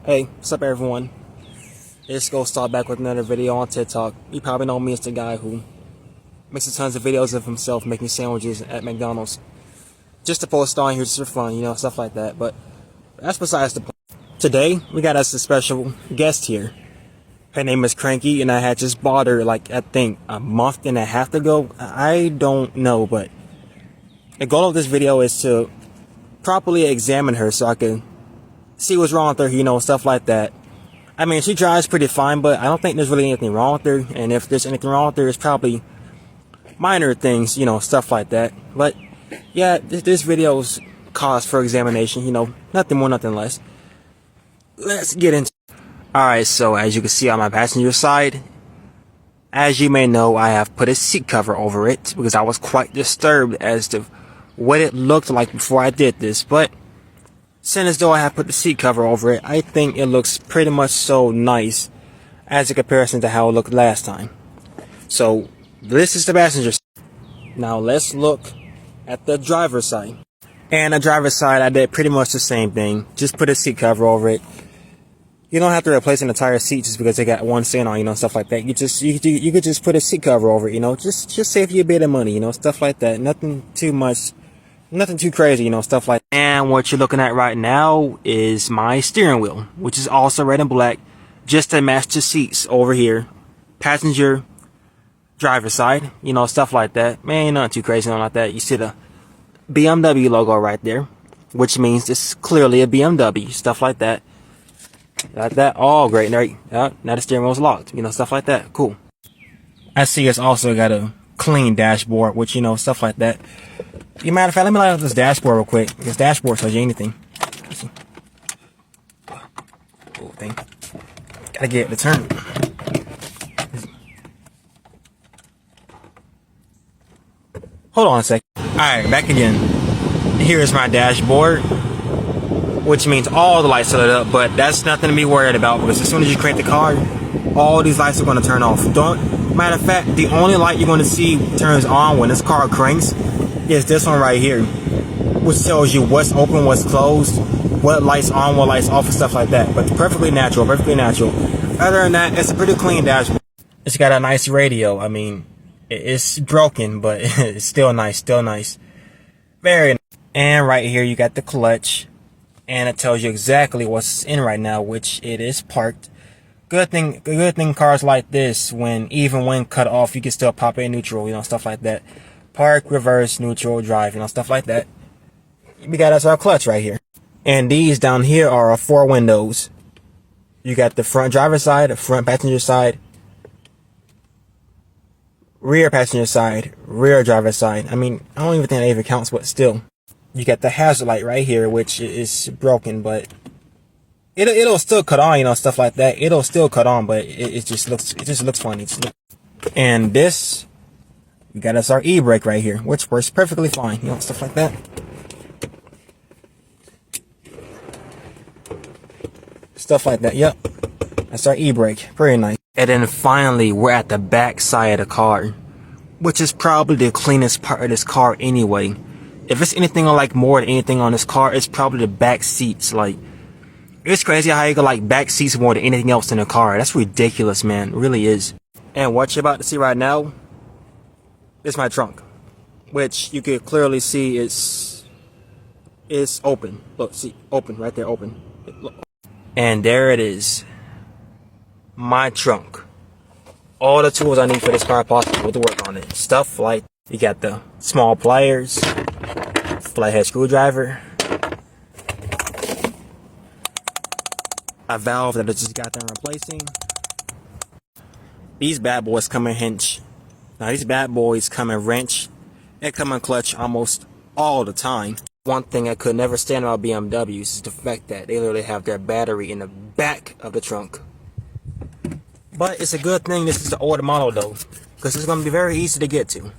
Hey, what's up everyone? It's Ghost Star back with another video on TikTok. You probably know me as the guy who makes tons of videos of himself making sandwiches at McDonald's. Just to post on here just for fun, you know, stuff like that. But that's besides the point. Today, we got us a special guest here. Her name is Cranky, and I had just bought her like, I think, a month and a half ago. I don't know, but the goal of this video is to properly examine her so I can see what's wrong with her, you know, stuff like that. I mean, she drives pretty fine, but I don't think there's really anything wrong with her. And if there's anything wrong with her, it's probably minor things, you know, stuff like that. But yeah, this video's cause for examination, you know, nothing more, nothing less. Let's get into it. Alright, so as you can see on my passenger side, as you may know, I have put a seat cover over it because I was quite disturbed as to what it looked like before I did this. But since as though I have put the seat cover over it, I think it looks pretty much so nice as a comparison to how it looked last time. So this is the passenger side. Now let's look at the driver's side. And the driver's side, I did pretty much the same thing. Just put a seat cover over it. You don't have to replace an entire seat just because they got one stain on, you know, stuff like that. You could just put a seat cover over it, you know, just save you a bit of money, you know, stuff like that. Nothing too much. Nothing too crazy, you know, stuff like that. And what you're looking at right now is my steering wheel, which is also red and black, just to match the seats over here. Passenger, driver side, you know, stuff like that. Man, nothing too crazy, nothing like that. You see the BMW logo right there, which means this is clearly a BMW, stuff like that. Like that. Oh, great. Now the steering wheel's locked, you know, stuff like that. Cool. I see it's also got a clean dashboard, which, you know, stuff like that. You matter of fact, let me light up this dashboard real quick. This dashboard tells you anything. Cool thing. Gotta get it to turn. Hold on a sec. Alright, back again. Here's my dashboard, which means all the lights are lit up, but that's nothing to be worried about because as soon as you crank the car, all these lights are going to turn off. Matter of fact, the only light you're going to see turns on when this car cranks is this one right here, which tells you what's open, what's closed, what lights on, what lights off, and stuff like that. But perfectly natural, perfectly natural. Other than that, it's a pretty clean dashboard. It's got a nice radio. I mean, it's broken, but it's still nice, very nice. And right here you got the clutch, and it tells you exactly what's in right now, which it is parked. Good thing cars like this, even when cut off, you can still pop in neutral, you know, stuff like that. Park, reverse, neutral, drive, you know, stuff like that. We got us our clutch right here. And these down here are our 4 windows. You got the front driver side, the front passenger side, rear passenger side, rear driver side. I mean, I don't even think that even counts, but still. You got the hazard light right here, which is broken, but it'll still cut on, you know, stuff like that. It'll still cut on, but it just looks funny. And this, we got us our e-brake right here, which works perfectly fine, you know, stuff like that. Stuff like that, yep. That's our e-brake, very nice. And then finally, we're at the back side of the car, which is probably the cleanest part of this car anyway. If it's anything like more than anything on this car, it's probably the back seats. Like, it's crazy how you can like back seats more than anything else in a car. That's ridiculous, man, it really is. And what you're about to see right now is my trunk, which you can clearly see is open. Look, see, open right there, open. Look. And there it is, my trunk. All the tools I need for this car possible to work on it. Stuff like, you got the small pliers, flathead screwdriver, a valve that I just got done replacing. These bad boys come in hinge. Now these bad boys come in wrench and come in clutch almost all the time. One thing I could never stand about BMWs is the fact that they literally have their battery in the back of the trunk. But it's a good thing this is the older model though, because it's going to be very easy to get to.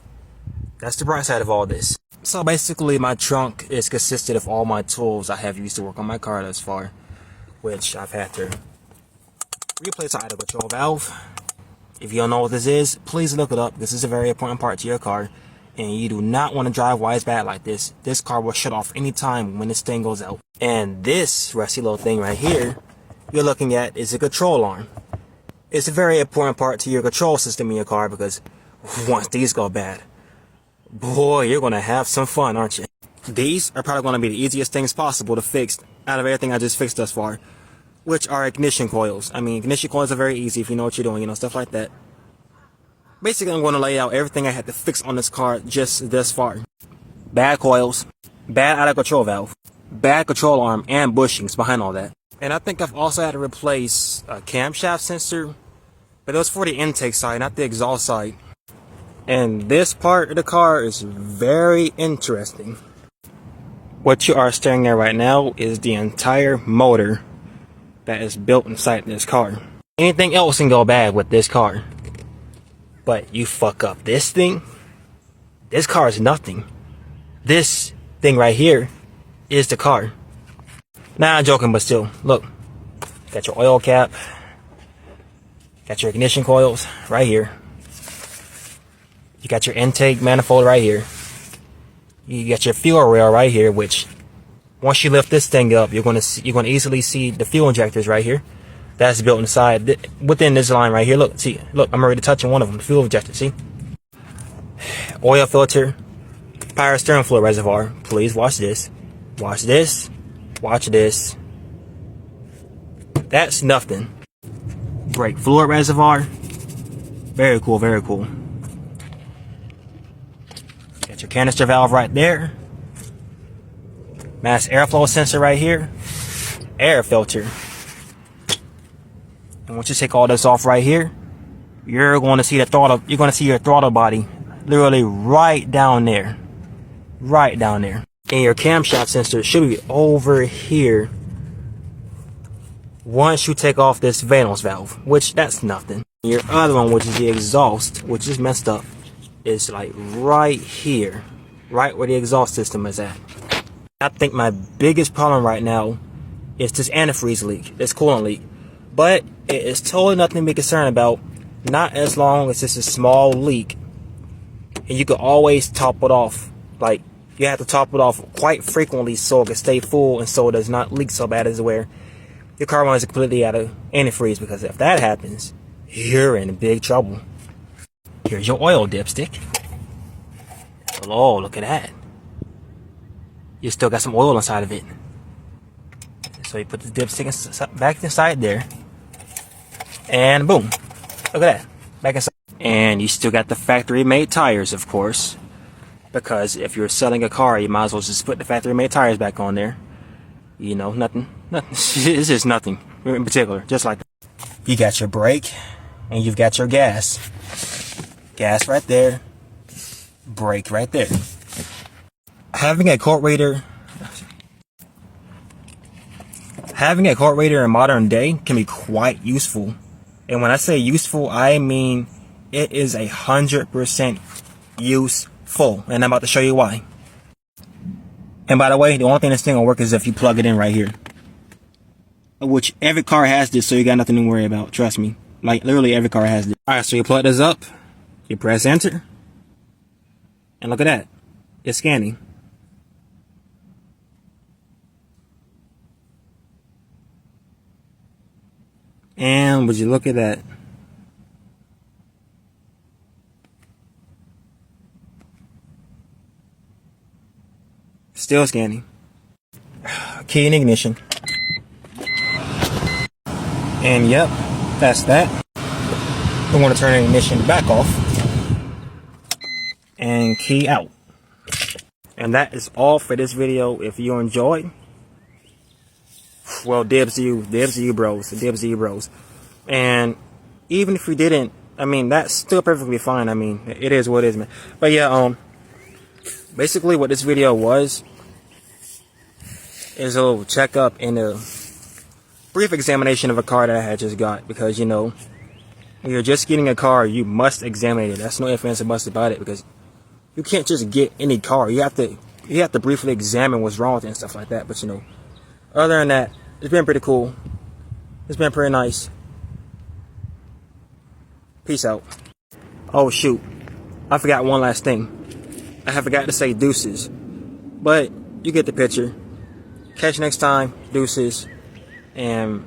That's the bright side of all this. So basically my trunk is consisted of all my tools I have used to work on my car thus far, which I've had to replace the idle control valve. If you don't know what this is, please look it up. This is a very important part to your car, and you do not want to drive while it's bad like this. This car will shut off anytime when this thing goes out. And this rusty little thing right here you're looking at is a control arm. It's a very important part to your control system in your car, because once these go bad, boy, you're going to have some fun, aren't you? These are probably going to be the easiest things possible to fix out of everything I just fixed thus far, which are ignition coils. I mean, ignition coils are very easy if you know what you're doing, you know, stuff like that. Basically, I'm going to lay out everything I had to fix on this car just this far. Bad coils, bad out of control valve, bad control arm, and bushings behind all that. And I think I've also had to replace a camshaft sensor, but it was for the intake side, not the exhaust side. And this part of the car is very interesting. What you are staring at right now is the entire motor that is built inside this car. Anything else can go bad with this car, but you fuck up this thing, this car is nothing. This thing right here is the car. Nah, I'm joking, but still, look. Got your oil cap. Got your ignition coils right here. You got your intake manifold right here. You got your fuel rail right here, which once you lift this thing up, you're gonna easily see the fuel injectors right here. That's built inside within this line right here. Look, see, look, I'm already touching one of them, the fuel injector, see? Oil filter, power steering fluid reservoir. Please watch this. Watch this. Watch this. That's nothing. Brake fluid reservoir. Very cool, very cool. Got your canister valve right there. Mass airflow sensor right here. Air filter. And once you take all this off right here, you're going to see the throttle. You're going to see your throttle body literally right down there. Right down there. And your camshaft sensor should be over here once you take off this valence valve, which that's nothing. Your other one, which is the exhaust, which is messed up, is like right here, right where the exhaust system is at. I think my biggest problem right now is this antifreeze leak, this coolant leak. But it is totally nothing to be concerned about, not as long as it's a small leak. And you can always top it off. Like, you have to top it off quite frequently so it can stay full and so it does not leak so bad as where your car runs completely out of antifreeze, because if that happens, you're in big trouble. Here's your oil dipstick. Oh, look at that. You still got some oil inside of it. So you put the dipstick back inside there. And boom. Look at that. Back inside. And you still got the factory made tires, of course. Because if you're selling a car, you might as well just put the factory made tires back on there. You know, nothing. It's just nothing in particular. Just like that. You got your brake. And you've got your gas. Gas right there. Brake right there. Having a carburetor in modern day can be quite useful. And when I say useful, I mean it is 100% useful. And I'm about to show you why. And by the way, the only thing this thing will work is if you plug it in right here. Which every car has this, so you got nothing to worry about. Trust me. Like, literally every car has this. Alright, so you plug this up. You press enter. And look at that. It's scanning. And would you look at that? Still scanning. Key in ignition. And yep, that's that. We want to turn the ignition back off. And key out. And that is all for this video. If you enjoyed, well, dibs to you bros, dibs to you bros. And even if you didn't, I mean, that's still perfectly fine. I mean, it is what it is, man. But yeah, basically what this video was is a little checkup and a brief examination of a car that I had just got. Because, you know, when you're just getting a car, you must examine it. That's no ifs, ands, or buts about it, because you can't just get any car. You have to briefly examine what's wrong with it and stuff like that. But, you know, other than that, it's been pretty cool. It's been pretty nice. Peace out. Oh shoot, I forgot one last thing. I forgot to say deuces. But you get the picture. Catch you next time. Deuces. And